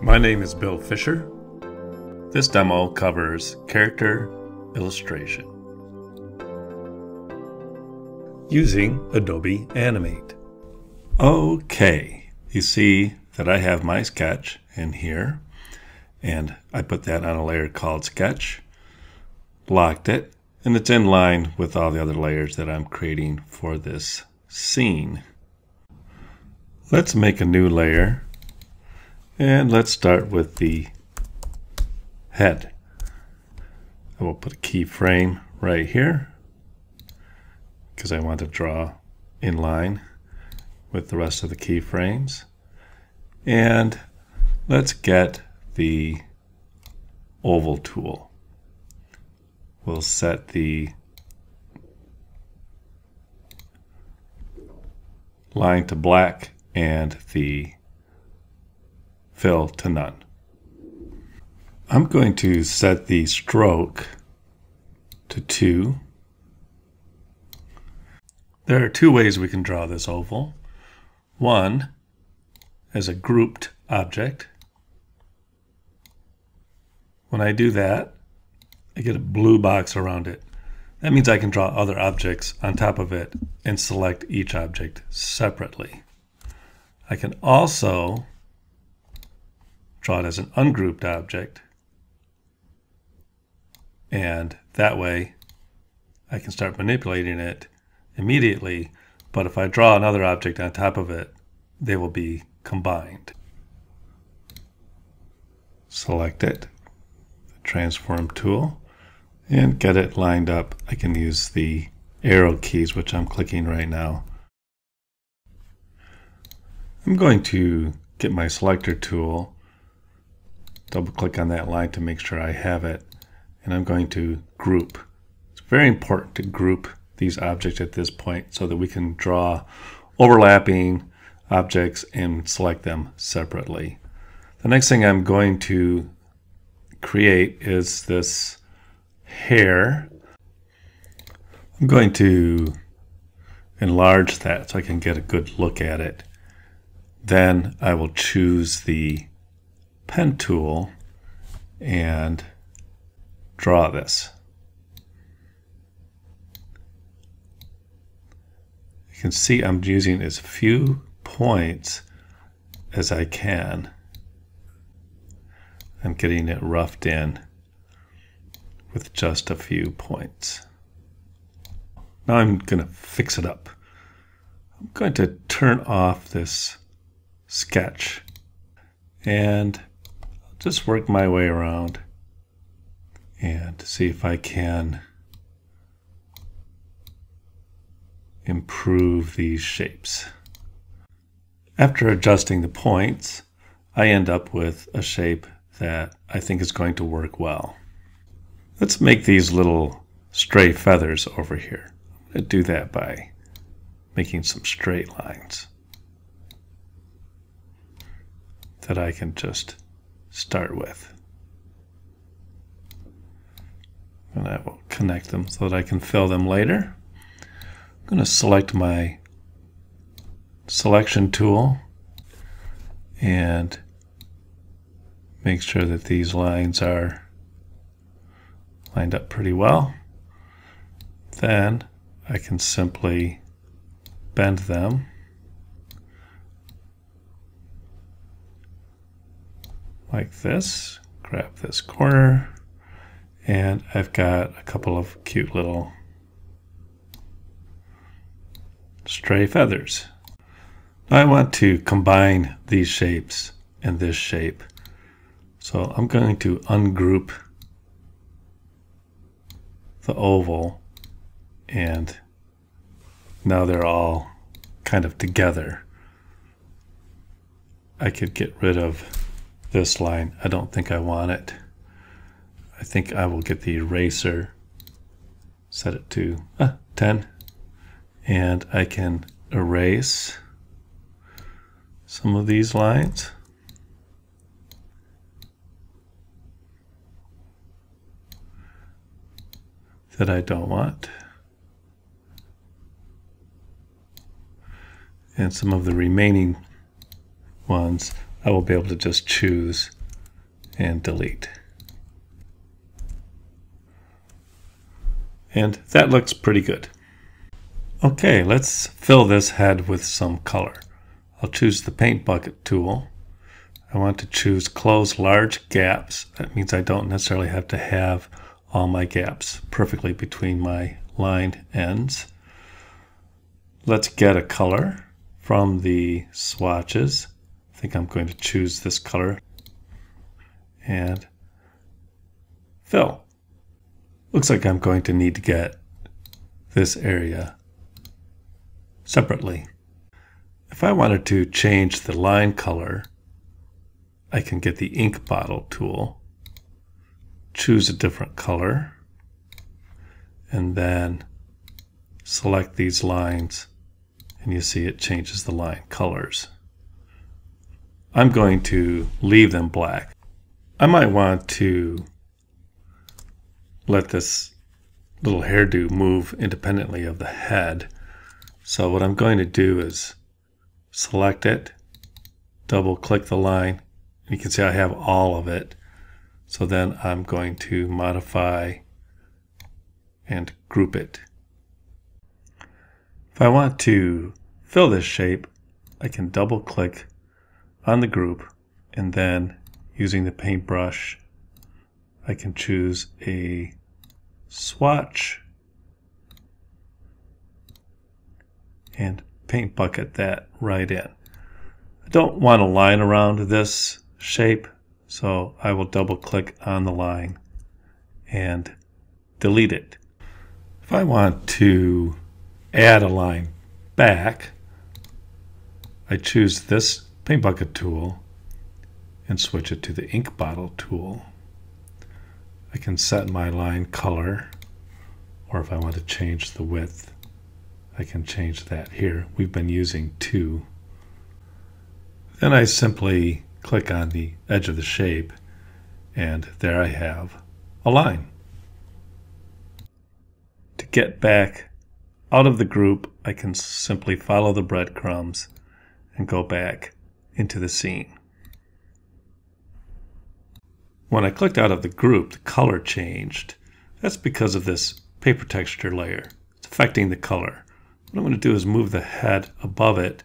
My name is Bill Fisher. This demo covers character illustration using Adobe Animate. Okay, you see that I have my sketch in here, and I put that on a layer called Sketch, locked it, and it's in line with all the other layers that I'm creating for this scene. Let's make a new layer, and let's start with the head. I will put a keyframe right here because I want to draw in line with the rest of the keyframes. And let's get the oval tool. We'll set the line to black and the fill to none. I'm going to set the stroke to 2. There are 2 ways we can draw this oval. One, as a grouped object. When I do that, I get a blue box around it. That means I can draw other objects on top of it and select each object separately. I can also draw it as an ungrouped object, and that way I can start manipulating it immediately, but if I draw another object on top of it, they will be combined. Select it, the transform tool, and get it lined up. I can use the arrow keys, which I'm clicking right now. I'm going to get my selector tool, double click on that line to make sure I have it, and I'm going to group. It's very important to group these objects at this point so that we can draw overlapping objects and select them separately. The next thing I'm going to create is this hair. I'm going to enlarge that so I can get a good look at it. Then I will choose the pen tool and draw this. You can see I'm using as few points as I can. I'm getting it roughed in with just a few points. Now I'm going to fix it up. I'm going to turn off this sketch and just work my way around and see if I can improve these shapes. After adjusting the points, I end up with a shape that I think is going to work well. Let's make these little stray feathers over here. I'm going to do that by making some straight lines that I can just start with. And I will connect them so that I can fill them later. I'm going to select my selection tool and make sure that these lines are lined up pretty well. Then I can simply bend them like this, grab this corner, and I've got a couple of cute little stray feathers. Now I want to combine these shapes and this shape. So I'm going to ungroup the oval, and now they're all kind of together. I could get rid of this line. I don't think I want it. I think I will get the eraser, set it to 10, and I can erase some of these lines. That I don't want. And some of the remaining ones I will be able to just choose and delete. And that looks pretty good. Okay, let's fill this head with some color. I'll choose the paint bucket tool. I want to choose close large gaps. That means I don't necessarily have to have all my gaps perfectly between my line ends. Let's get a color from the swatches. I think I'm going to choose this color and fill. Looks like I'm going to need to get this area separately. If I wanted to change the line color, I can get the ink bottle tool, choose a different color, and then select these lines, and you see it changes the line colors. I'm going to leave them black. I might want to let this little hairdo move independently of the head. So what I'm going to do is select it, double click the line. You can see I have all of it. So then I'm going to modify and group it. If I want to fill this shape, I can double click on the group, and then using the paintbrush, I can choose a swatch and paint bucket that right in. I don't want a line around this shape, so I will double click on the line and delete it. If I want to add a line back, I choose this paint bucket tool and switch it to the ink bottle tool. I can set my line color, or if I want to change the width, I can change that here. We've been using 2. Then I simply click on the edge of the shape, and there I have a line. To get back out of the group, I can simply follow the breadcrumbs and go back into the scene. When I clicked out of the group, the color changed. That's because of this paper texture layer. It's affecting the color. What I'm going to do is move the head above it,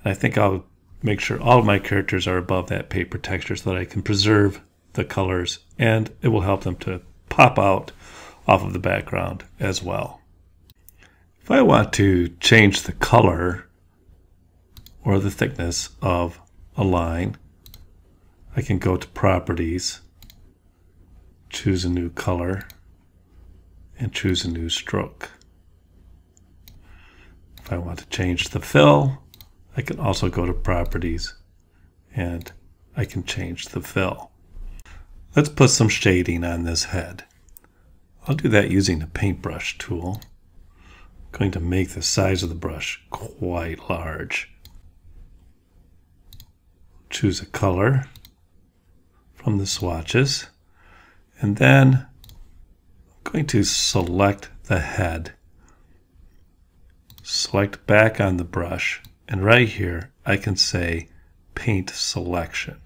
and I think I'll make sure all of my characters are above that paper texture so that I can preserve the colors, and it will help them to pop out off of the background as well. If I want to change the color or the thickness of a line, I can go to Properties, choose a new color, and choose a new stroke. If I want to change the fill, I can also go to Properties and I can change the fill. Let's put some shading on this head. I'll do that using the paintbrush tool. I'm going to make the size of the brush quite large. Choose a color from the swatches, and then I'm going to select the head. Select back on the brush, and right here I can say Paint Selection.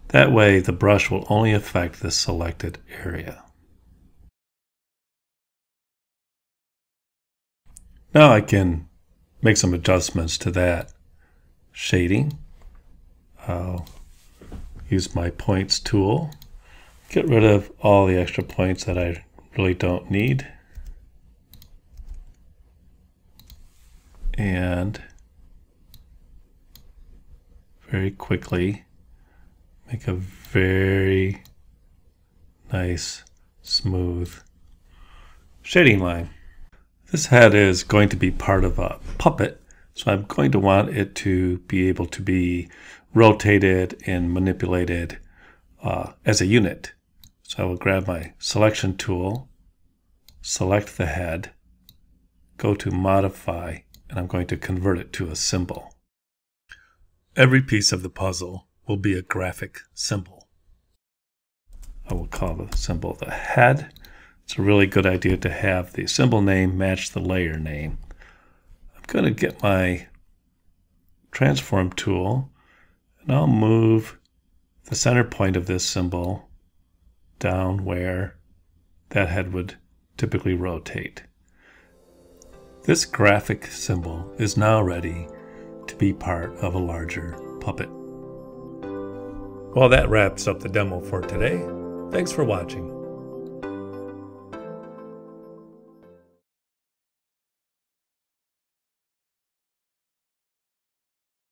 That way the brush will only affect the selected area. Now I can make some adjustments to that shading. I'll use my points tool, get rid of all the extra points that I really don't need, and very quickly make a very nice, smooth shading line. This head is going to be part of a puppet, so I'm going to want it to be able to be rotated and manipulated as a unit. So I will grab my selection tool, select the head, go to Modify, and I'm going to convert it to a symbol. Every piece of the puzzle will be a graphic symbol. I will call the symbol the head. It's a really good idea to have the symbol name match the layer name. I'm going to get my transform tool, And I'll move the center point of this symbol down where that head would typically rotate. This graphic symbol is now ready to be part of a larger puppet. Well, that wraps up the demo for today. Thanks for watching.